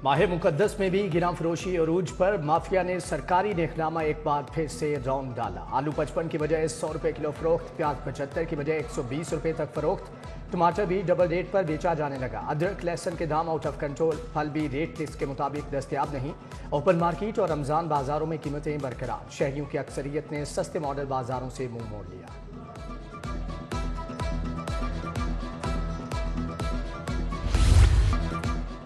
माह मुकद्दस में भी गिरां फरोशी अरूज पर माफिया ने सरकारी नेकनामा एक बार फिर से रौंद डाला। आलू 55 की बजाय 100 रुपए किलो फरोख्त, प्याज 75 की बजाय 120 रुपए तक फरोख्त, टमाटर भी डबल रेट पर बेचा जाने लगा। अदरक लहसुन के दाम आउट ऑफ कंट्रोल, फल भी रेट लिस्ट के मुताबिक दस्तयाब नहीं। ओपन मार्केट और रमजान बाजारों में कीमतें बरकरार। शहरियों की अक्सरियत ने सस्ते मॉडल बाजारों से मुंह मोड़ लिया।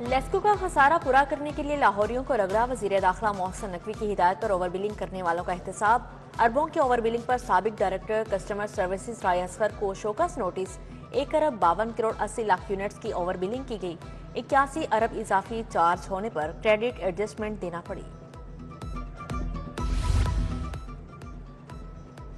लेस्को का खसारा पूरा करने के लिए लाहौरियों को रगड़ा। वजीर दाखिला मोहसिन नकवी की हिदायत पर ओवर बिलिंग करने वालों का एहतसाब। अरबों के ओवर बिलिंग पर साबिक डायरेक्टर कस्टमर सर्विसेज राय असगर को शोकस नोटिस। 1 अरब 52 करोड़ 80 लाख यूनिट्स की ओवर बिलिंग की गई। 81 अरब इजाफी चार्ज होने पर क्रेडिट एडजस्टमेंट देना पड़ी।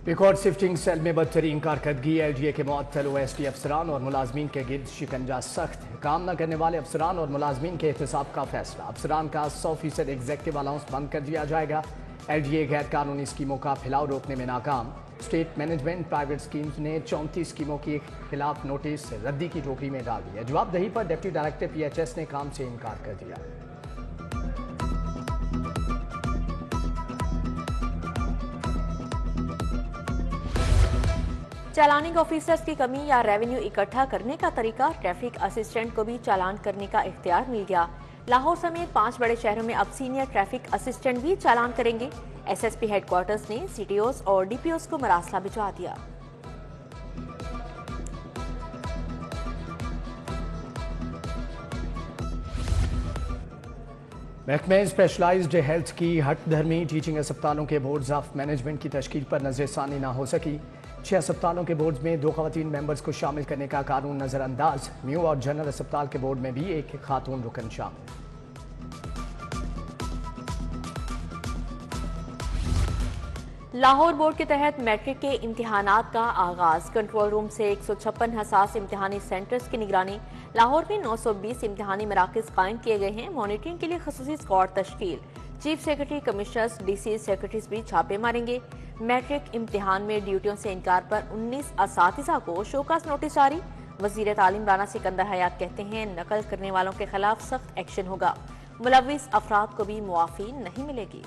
रिकॉर्ड शिफ्टिंग सेल में बदतरीन कारकर्दगी। LGA के मुअत्तल OSD अफसरान और मुलाजमीन के गिर्द शिकंजा सख्त। काम न करने वाले अफसरान और मुलाजमीन के एहतसाब का फैसला। अफसरान का 100% एग्जेक्टिव अलाउंस बंद कर दिया जाएगा। LGA गैर कानूनी स्कीमों का फैलाव रोकने में नाकाम। स्टेट मैनेजमेंट प्राइवेट स्कीम्स ने 34 स्कीमों के खिलाफ नोटिस रद्दी की टोकरी में डाल दिया। जवाबदही पर डिप्टी डायरेक्टर PHS ने काम से इनकार कर दिया। चालानिंग ऑफिसर्स की कमी या रेवेन्यू इकट्ठा करने का तरीका। ट्रैफिक असिस्टेंट को भी चालान करने का इख्तियार मिल गया। लाहौर समेत 5 बड़े शहरों में अब सीनियर ट्रैफिक असिस्टेंट भी चालान करेंगे। SSP हेडक्वार्टर्स ने CTOs और DPOs को मरासला भिजवा दिया। महकमे स्पेशलाइज्ड हेल्थ की हट धर्मी टीचिंग अस्पतालों के बोर्ड्स ऑफ मैनेजमेंट की तश्कील पर नजरसानी न हो सकी। 6 अस्पतालों के बोर्ड में 2 खवातीन मेंबर्स को शामिल करने का कानून नजरअंदाज। म्यू और जनरल अस्पताल के बोर्ड में भी एक खातून रुकन शामिल। लाहौर बोर्ड के तहत मैट्रिक के इम्तिहानात का आगाज। कंट्रोल रूम से 156 हसास इम्तिहानी सेंटर्स की निगरानी। लाहौर में 920 इम्तिहानी मराकज कायम किए गए हैं। मॉनिटरिंग के लिए खसूसी स्क्वाड तश्कील। Chief secretary, commissioners, DC secretaries भी छापे मारेंगे। मैट्रिक इम्तिहान में ड्यूटियों से इनकार पर 19 असातिज़ा को शोकास नोटिस जारी। वजीर तालीम राना सिकंदर हयात कहते हैं नकल करने वालों के खिलाफ सख्त एक्शन होगा। मुलविस अफराद को भी मुआफी नहीं मिलेगी।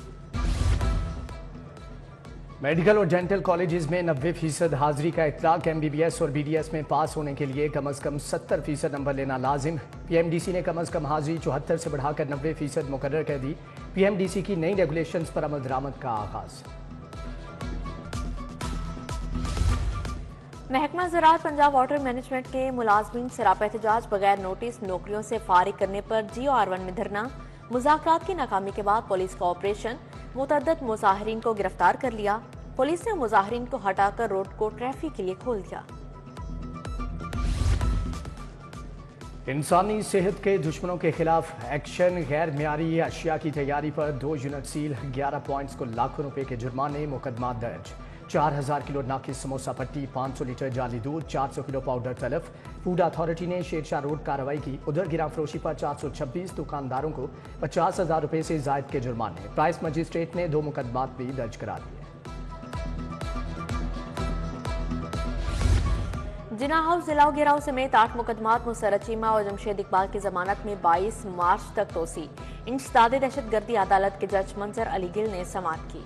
मेडिकल और डेंटल कॉलेजेस में 90% हाजिरी का इतलाक। MBBS और BDS में पास होने के लिए कम अज़ कम 70% नंबर लेना लाजिम। PMDC ने कम अज़ कम हाजिरी 74 से बढ़ाकर 90% मुकर्रर कर दी। PMDC की नई रेगुलेशंस पर अमल दरामद का आगाज। महकमा ज़राअत पंजाब वाटर मैनेजमेंट के मुलाजमीन सरापा एहतजाज। बगैर नोटिस नौकरियों से फारिग करने पर GOR1 में धरना। मुज़ाकरात की नाकामी के बाद पुलिस का ऑपरेशन। मुतअद्दिद मुजाहिरीन को गिरफ्तार कर लिया। पुलिस ने मुजाहिरीन को हटाकर रोड को ट्रैफिक के लिए खोल दिया। इंसानी सेहत के दुश्मनों के खिलाफ एक्शन। गैर मियारी अशिया की तैयारी पर 2 यूनिट सील। 11 पॉइंट्स को लाखों रुपए के जुर्माने। मुकदमा दर्ज। 4000 किलो नाकिस समोसा पट्टी, 500 लीटर जाली दूध, 400 किलो पाउडर तलफ। फूड अथॉरिटी ने शेरशाह रोड कार्रवाई की। उधर गिरां फरोशी पर 426 दुकानदारों को 50,000 रुपए से जायद के जुर्माने। प्राइस मजिस्ट्रेट ने 2 मुकदमात भी दर्ज करा दिए। जिना हाउस जलाओ गिराव समेत 8 मुकदमात। मुसर्रत चीमा और जमशेद इकबाल की जमानत में 22 मार्च तक तोसी। इंसदाद दहशतगर्दी अदालत के जज मंजर अली गिल ने समाअत की।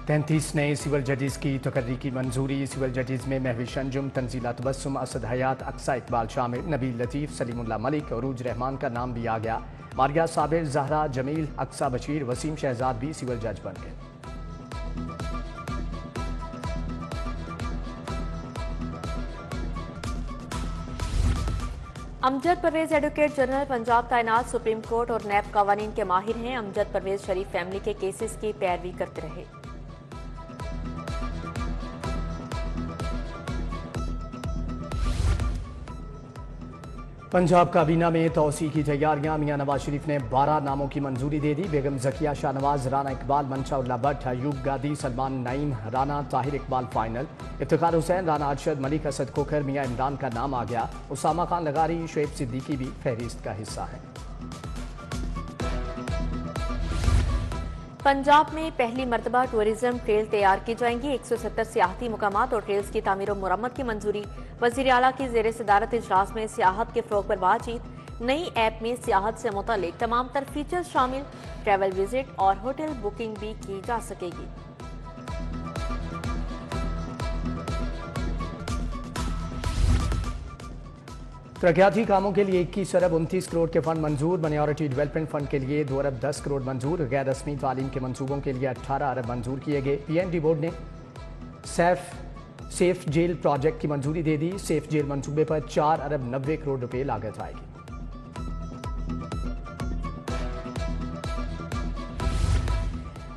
तैंतीस नए सिविल जजेस की तकर्री की मंजूरी। सिविल जजेस में महविश अंजुम, तंजीला तबस्सुम, असद हयात, अक्सा इकबाल शामिल। नबील लतीफ़, सलीमुल्लाह मलिक, अरूज रहमान का नाम भी आ गया। मारिया साबिर, जहरा जमील, अक्सा बशीर, वसीम शहजाद भी सिविल जज बन गए। अमजद परवेज एडवोकेट जनरल पंजाब तैनात। सुप्रीम कोर्ट और नैब कवानीन के माहिर हैं। अमजद परवेज शरीफ फैमिली के केसेस की पैरवी करते रहे। पंजाब काबीना में तौसी की तैयारियां। मियां नवाज शरीफ ने 12 नामों की मंजूरी दे दी। बेगम जकिया शाहनवाज, राना इकबाल, मंशा भट्ट, अयूब गादी, सलमान नईम, राना ताहिर इकबाल फाइनल। इफ्तिखार हुसैन, राना अरशद, मलिक असद खोखर, मियां इमरान का नाम आ गया। उसामा खान लगारी, शुएब सिद्दीकी भी फहरिस्त का हिस्सा है। पंजाब में पहली मरतबा टूरिज्म ट्रेल तैयार की जाएंगी। 170 सियाहती मुकामात और ट्रेल्स की तामीर और मुरम्मत की मंजूरी। वज़ीर आला की ज़ेर सदारत इजलास में सियाहत के फ़रोग़ पर बातचीत। नई ऐप में सियाहत से मुतालिक तमाम तर फीचर्स शामिल। ट्रैवल विजिट और होटल बुकिंग भी की जा सकेगी। तरक्याती कामों के लिए 21 अरब 29 करोड़ के फंड मंजूर। माइनॉरिटी डेवलपमेंट फंड के लिए 2 अरब 10 करोड़ मंजूर। गैर रस्मी तालीम के मंसूबों के लिए 18 अरब मंजूर किए गए। PND बोर्ड ने सेफ जेल प्रोजेक्ट की मंजूरी दे दी। सेफ जेल मंसूबे पर 4 अरब 90 करोड़ रुपए लागत आएगी।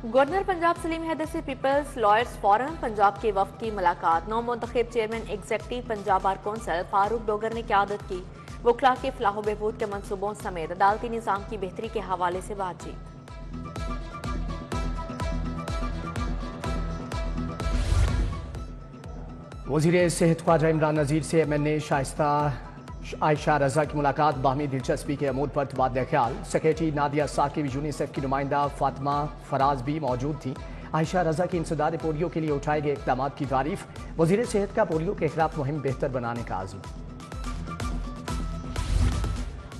गवर्नर पंजाब सलीम हैदर से पीपल्स लॉयर्स फोरम पंजाब के वफ्द की मुलाकात। नौ मुंतखब chairman executive Punjab bar council Farooq Dogar ने क़यादत की। वकला के फलाह व बहबूद के मनसूबों समेत अदालती निज़ाम की बेहतरी के हवाले से बातचीत। वज़ीर सेहत ख्वाजा इमरान नज़ीर से MNA शाइस्ता आयशा रजा की मुलाकात। बाहमी दिलचस्पी के अमूर पर तबादला ख्याल। सेक्रेटरी नादिया साकिब, यूनिसेफ की नुमाइंदा फातिमा फराज भी मौजूद थी। आयशा रजा की इंसदाद पोलियो के लिए उठाए गए इक़दाम की तारीफ। वज़ीर सेहत का पोलियो के खिलाफ मुहिम बेहतर बनाने का आज़म।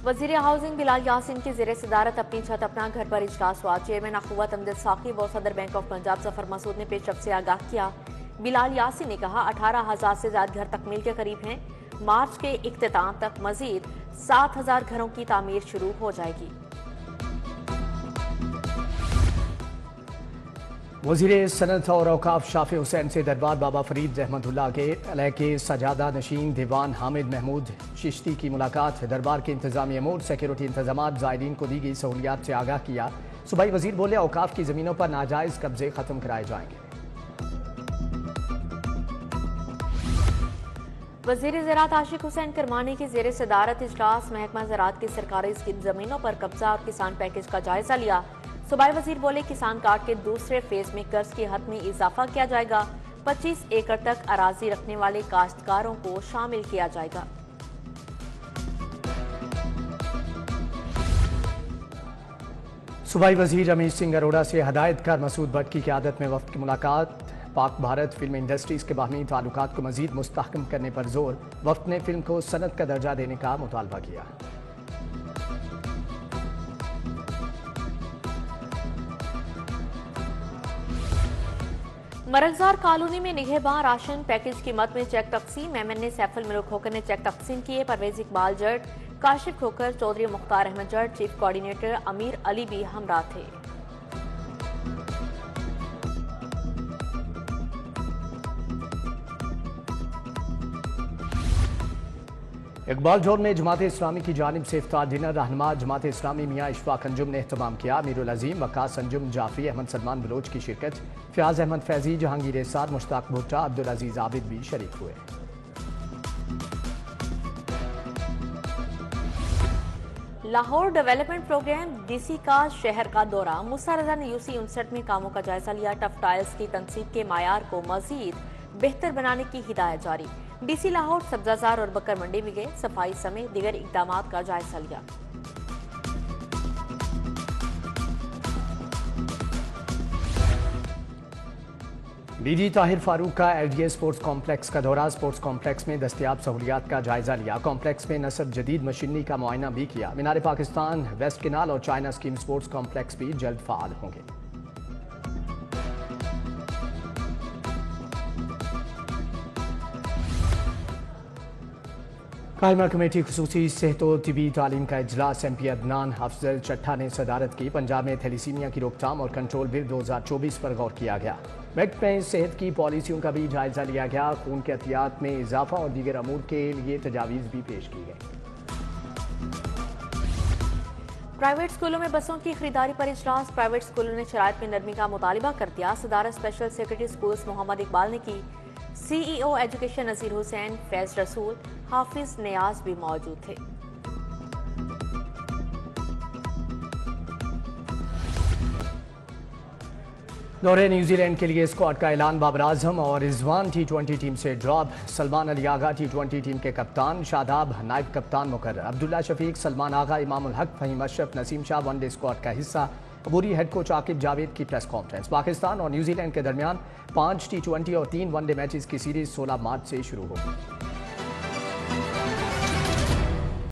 वज़ीर हाउसिंग बिलाल यासीन की ज़ेर सदारत अपनी छत अपना घर पर इजलास हुआ। चेयरमैन अखुवत अमजद साकिब और सदर बैंक ऑफ पंजाब जफर मसूद ने पेशरफ से आगाह किया। बिलाल यासीन ने कहा 18,000 से ज्यादा घर तकमील के करीब हैं। मार्च के इख्तिताम तक मजीद 7,000 घरों की तामीर शुरू हो जाएगी। वज़ीर सनत और औकाफ शाफी हुसैन से दरबार बाबा फरीद रहमतुल्लाह के अलैके सजादा नशीन दीवान हामिद महमूद चिश्ती की मुलाकात। दरबार के इंतजामी अमूर सिक्योरिटी इंतजाम ज़ायरीन को दी गई सहूलियात से आगाह किया। सूबाई वज़ीर बोले औकाफ की ज़मीनों पर नाजायज़ कब्जे ख़त्म कराए जाएंगे। वज़ीर ज़राअत आशिक हुसैन करमानी की ज़ेर सदारत इजलास महकमा ज़राअत की सरकारी ज़मीनों पर कब्जा और किसान पैकेज का जायजा लिया। सूबाई वज़ीर बोले किसान कार्ड के दूसरे फेज में कर्ज की हद में इजाफा किया जाएगा। 25 एकड़ तक अराजी रखने वाले काश्तकारों को शामिल किया जाएगा। सूबाई वज़ीर रमेश सिंह अरोड़ा से हदायतकार मसूद भट्ट की क़यादत में वफ़द की मुलाकात। पाक भारत फिल्म इंडस्ट्रीज़ के बाहमी ताल्लुकात को मज़ीद मुस्तहकम करने पर जोर। वफ़द ने फिल्म को सनत का दर्जा देने का मुतालबा किया। मरगजार कॉलोनी में निगहबान राशन पैकेज की मद में चेक तकसीम। MNA सैफुल मलूक खोकर ने चेक तकसीम किए। परवेज इकबाल जट, काशिफ खोकर, चौधरी मुख्तार अहमद जट, चीफ कोऑर्डिनेटर अमीर अली भी हमरा थे। इकबाल जोन में जमात इस्लामी की जानिब से इफ्तार डिनर। रहनुमा जमात इस्लामी मियाँ इशफाक अंजुम ने एहतमाम किया। अमीरुल अजीम, वकास अंजुम, जाफरी अहमद सलमान बलोच की शिरकत। फयाज अहमद फैजी, जहांगीर एसार, मुश्ताक भुट्टा, अब्दुल अजीज आबिद भी शरीक हुए। लाहौर डेवलपमेंट प्रोग्राम DC का शहर का दौरा। मूसा रजा ने UC 59 में कामों का जायजा लिया। टफ टाइल्स की तनसीब के मायार को मजीद बेहतर बनाने की हिदायत जारी। DC लाहौर सब्जाजार और बकर मंडी भी गए। सफाई समेत दीगर इकदामात का जायजा लिया। DG ताहिर फारूक का LGA स्पोर्ट्स कॉम्प्लेक्स का दौरा। स्पोर्ट्स कॉम्प्लेक्स में दस्तियाब सहूलियात का जायजा लिया। कॉम्प्लेक्स में नस्ब जदीद मशीनरी का मुआयना भी किया। मीनार पाकिस्तान, वेस्ट किनाल और चाइना स्कीम स्पोर्ट्स कॉम्प्लेक्स भी जल्द फाल होंगे। कायमा कमेटी खुसूसी सेहत और तिबी तालीम का इजलास। MP अदनान अफजल चट्टा ने सदारत की। पंजाब में थैलीसीमिया की रोकथाम और कंट्रोल बिल 2024 पर गौर किया गया। वक्त में सेहत की पॉलिसियों का भी जायजा लिया गया। खून के एहतियात में इजाफा और दीगर अमूर के लिए तजावीज़ भी पेश की गई। प्राइवेट स्कूलों में बसों की खरीदारी पर इजलास। प्राइवेट स्कूलों ने शराइत में नरमी का मुतालिबा कर दिया। सदारत special secretary schools Mohammad Iqbal ने की। CEO एजुकेशन नज़ीर हुसैन, फैज रसूल, हाफिज नियाज भी मौजूद थे। दौरे न्यूजीलैंड के लिए स्क्वाड का ऐलान। बाबर आजम और रिजवान T20 टीम से drop. Salman Ali Agha T20 team के कप्तान। शादाब नायब कप्तान मुकर्रर। अब्दुल्ला शफीक, सलमान आगा, इमामुल हक, फहीम अशरफ, नसीम शाह वनडे स्क्वाड का हिस्सा। अबूरी हेड कोच आकिब जावेद की प्रेस कॉन्फ्रेंस। पाकिस्तान और न्यूजीलैंड के दरमियान 5 T20 और 3 वनडे मैचेस की सीरीज 16 मार्च से शुरू होगी।